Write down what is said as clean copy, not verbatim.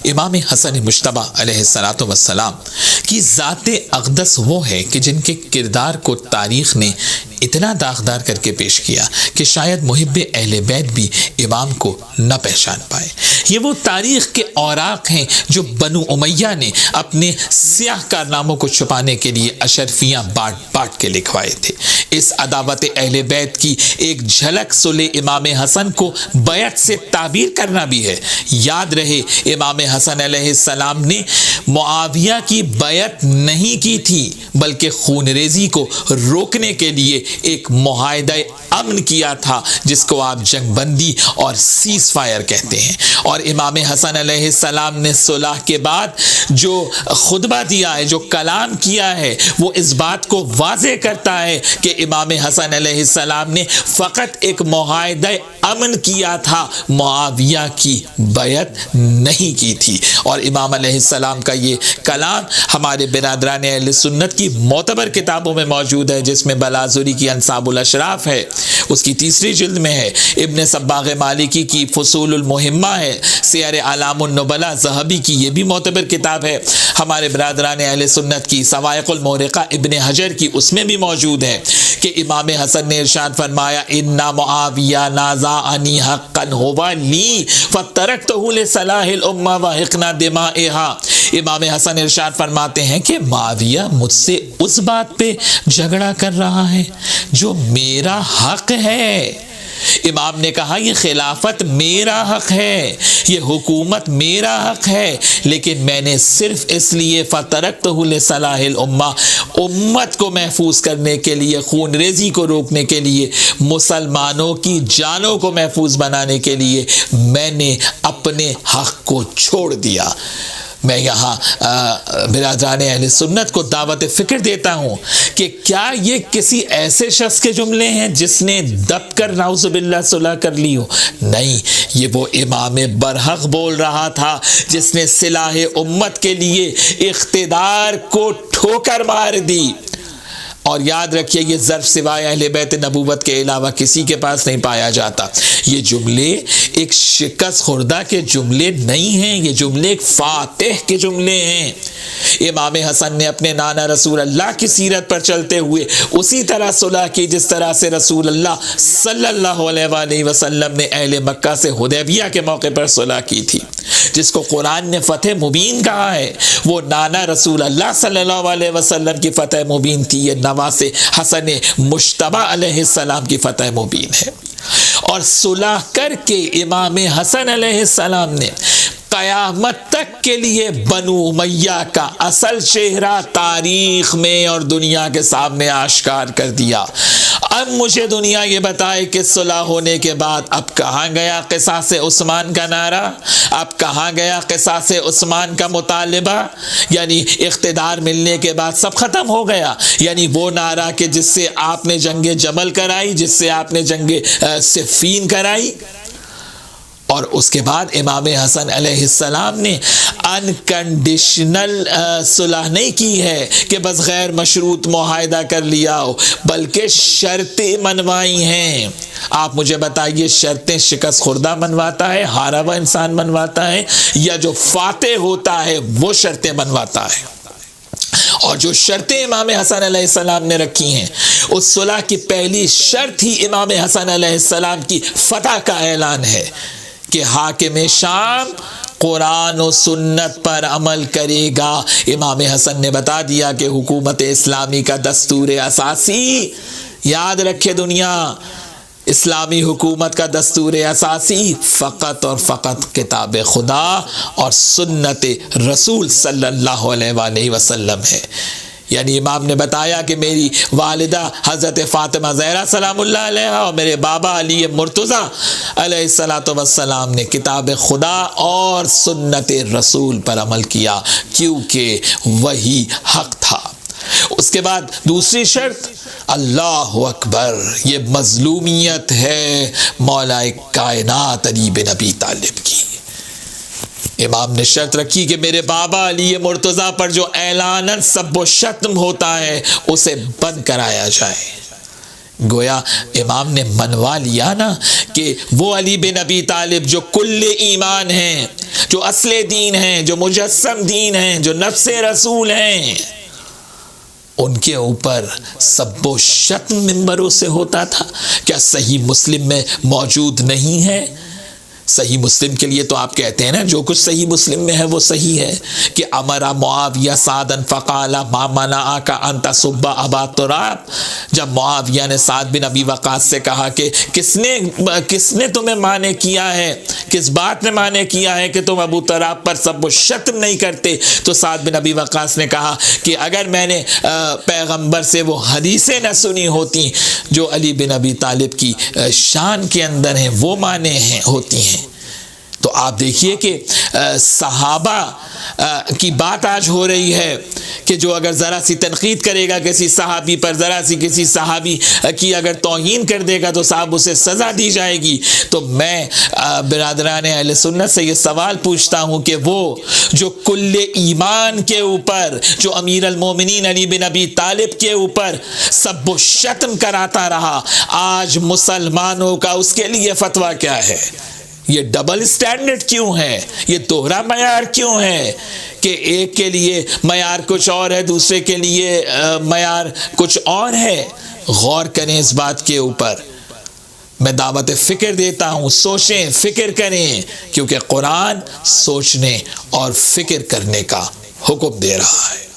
امام حسن مجتبی علیہ الصلوۃ والسلام کی ذات اقدس وہ ہے کہ جن کے کردار کو تاریخ نے اتنا داغدار کر کے پیش کیا کہ شاید محب اہل بیت بھی امام کو نہ پہچان پائے۔ یہ وہ تاریخ کے اوراق ہیں جو بنو امیہ نے اپنے سیاہ کارناموں کو چھپانے کے لیے اشرفیاں بانٹ بانٹ کے لکھوائے تھے۔ اس عداوت اہل بیت کی ایک جھلک صلح امام حسن کو بیعت سے تعبیر کرنا بھی ہے۔ یاد رہے امام حسن علیہ السلام نے معاویہ کی بیعت نہیں کی تھی، بلکہ خون ریزی کو روکنے کے لیے ایک معاہدہ امن کیا تھا، جس کو آپ جنگ بندی اور سیز فائر کہتے ہیں۔ اور امام حسن علیہ السلام نے صلح کے بعد جو خطبہ دیا ہے، جو کلام کیا ہے، وہ اس بات کو واضح کرتا ہے کہ امام حسن علیہ السلام نے فقط ایک معاہدہ امن کیا تھا، معاویہ کی بیعت نہیں کی تھی۔ اور امام علیہ السلام کا یہ کلام ہمارے برادران اہل سنت کی معتبر کتابوں میں موجود ہے، جس میں بلازری کی انصاب الاشراف ہے، اس کی 3 جلد میں ہے، ابن صباغ مالکی کی فصول المہمہ ہے، سیر اعلام النبلاء ذہبی کی یہ بھی معتبر کتاب ہے، ہمارے برادران اہل سنت کی سوائق المورقہ ابن حجر کی اس میں بھی موجود ہے کہ امام حسن نے ارشاد فرمایا ان معاویہ نازعنی حقا ہوا لی فترکتہ لصلاح الامہ وحقن دمائها۔ امام حسن ارشاد فرماتے ہیں کہ معاویہ مجھ سے اس بات پہ جھگڑا کر رہا ہے جو میرا حق ہے۔ امام نے کہا یہ خلافت میرا حق ہے، یہ حکومت میرا حق ہے، لیکن میں نے صرف اس لیے فترکتہ لصلاح الامہ، امت کو محفوظ کرنے کے لیے، خون ریزی کو روکنے کے لیے، مسلمانوں کی جانوں کو محفوظ بنانے کے لیے میں نے اپنے حق کو چھوڑ دیا۔ میں یہاں برادران اہل سنت کو دعوت فکر دیتا ہوں کہ کیا یہ کسی ایسے شخص کے جملے ہیں جس نے دب کر نعوذ باللہ صلح کر لی ہو؟ نہیں، یہ وہ امام برحق بول رہا تھا جس نے صلاح امت کے لیے اقتدار کو ٹھوکر مار دی۔ اور یاد رکھیے یہ ظرف سوائے اہل بیت نبوت کے علاوہ کسی کے پاس نہیں پایا جاتا۔ یہ جملے ایک شکست خوردہ کے جملے نہیں ہیں، یہ جملے ایک فاتح کے جملے ہیں۔ امام حسن نے اپنے نانا رسول اللہ کی سیرت پر چلتے ہوئے اسی طرح صلح کی جس طرح سے رسول اللہ صلی اللہ علیہ وآلہ وسلم نے اہل مکہ سے حدیبیہ کے موقع پر صلح کی تھی، جس کو قرآن نے فتح مبین کہا ہے۔ وہ نانا رسول اللہ صلی اللہ علیہ وسلم کی فتح مبین تھی، یہ نواز حسن مجتبی علیہ السلام کی فتح مبین ہے۔ اور صلح کر کے امام حسن علیہ السلام نے قیامت تک کے لیے بنو امیہ کا اصل چہرہ تاریخ میں اور دنیا کے سامنے آشکار کر دیا۔ اب مجھے دنیا یہ بتائے کہ صلح ہونے کے بعد اب کہاں گیا قصاص عثمان کا نعرہ؟ اب کہاں گیا قصاص عثمان کا مطالبہ؟ یعنی اقتدار ملنے کے بعد سب ختم ہو گیا، یعنی وہ نعرہ کہ جس سے آپ نے جنگ جمل کرائی، جس سے آپ نے جنگ صفین کرائی۔ اور اس کے بعد امام حسن علیہ السلام نے انکنڈیشنل صلح نہیں کی ہے کہ بس غیر مشروط معاہدہ کر لیا ہو، بلکہ شرطیں منوائی ہیں۔ آپ مجھے بتائیے شرطیں شکست خوردہ منواتا ہے، ہارا ہوا انسان منواتا ہے، یا جو فاتح ہوتا ہے وہ شرطیں منواتا ہے؟ اور جو شرطیں امام حسن علیہ السلام نے رکھی ہیں، اس صلح کی پہلی شرط ہی امام حسن علیہ السلام کی فتح کا اعلان ہے کہ حاکم شام قرآن و سنت پر عمل کرے گا۔ امام حسن نے بتا دیا کہ حکومت اسلامی کا دستور اساسی، یاد رکھے دنیا، اسلامی حکومت کا دستور اساسی فقط اور فقط کتاب خدا اور سنت رسول صلی اللہ علیہ وآلہ وسلم ہے۔ یعنی امام نے بتایا کہ میری والدہ حضرت فاطمہ زہرا سلام اللہ علیہا اور میرے بابا علی مرتضیٰ علیہ السلام نے کتاب خدا اور سنت رسول پر عمل کیا، کیونکہ وہی حق تھا۔ اس کے بعد دوسری شرط اللہ اکبر، یہ مظلومیت ہے مولا کائنات علی بن ابی طالب کی۔ امام نے شرط رکھی کہ میرے بابا علی مرتضیٰ پر جو اعلاناً سب و شتم ہوتا ہے اسے بند کرایا جائے۔ گویا امام نے منوا لیا نا کہ وہ علی بن ابی طالب جو کل ایمان ہیں، جو اصل دین ہیں، جو مجسم دین ہیں، جو نفس رسول ہیں، ان کے اوپر سب و شتم منبروں سے ہوتا تھا۔ کیا صحیح مسلم میں موجود نہیں ہے؟ صحیح مسلم کے لیے تو آپ کہتے ہیں نا جو کچھ صحیح مسلم میں ہے وہ صحیح ہے، کہ امرا معاویہ سعدا فقال ما منعک ان تسب ابا تراب، جب معاویہ نے سعد بن ابی وقاص سے کہا کہ کس نے تمہیں مانے کیا ہے، کس بات نے مانے کیا ہے کہ تم ابو تراب پر سب و شتم نہیں کرتے، تو سعد بن ابی وقاص نے کہا کہ اگر میں نے پیغمبر سے وہ حدیثیں نہ سنی ہوتی جو علی بن ابی طالب کی شان کے اندر ہیں، وہ مانے ہوتی ہیں۔ تو آپ دیکھیے کہ صحابہ کی بات آج ہو رہی ہے کہ جو اگر ذرا سی تنقید کرے گا کسی صحابی پر، ذرا سی کسی صحابی کی اگر توہین کر دے گا تو صاحب اسے سزا دی جائے گی۔ تو میں برادران اہل سنت سے یہ سوال پوچھتا ہوں کہ وہ جو کل ایمان کے اوپر، جو امیر المومنین علی بن ابی طالب کے اوپر سب و شتم کراتا رہا، آج مسلمانوں کا اس کے لیے فتویٰ کیا ہے؟ یہ ڈبل سٹینڈرڈ کیوں ہے؟ یہ دوہرا معیار کیوں ہے کہ ایک کے لیے معیار کچھ اور ہے، دوسرے کے لیے معیار کچھ اور ہے؟ غور کریں اس بات کے اوپر۔ میں دعوت فکر دیتا ہوں، سوچیں، فکر کریں، کیونکہ قرآن سوچنے اور فکر کرنے کا حکم دے رہا ہے۔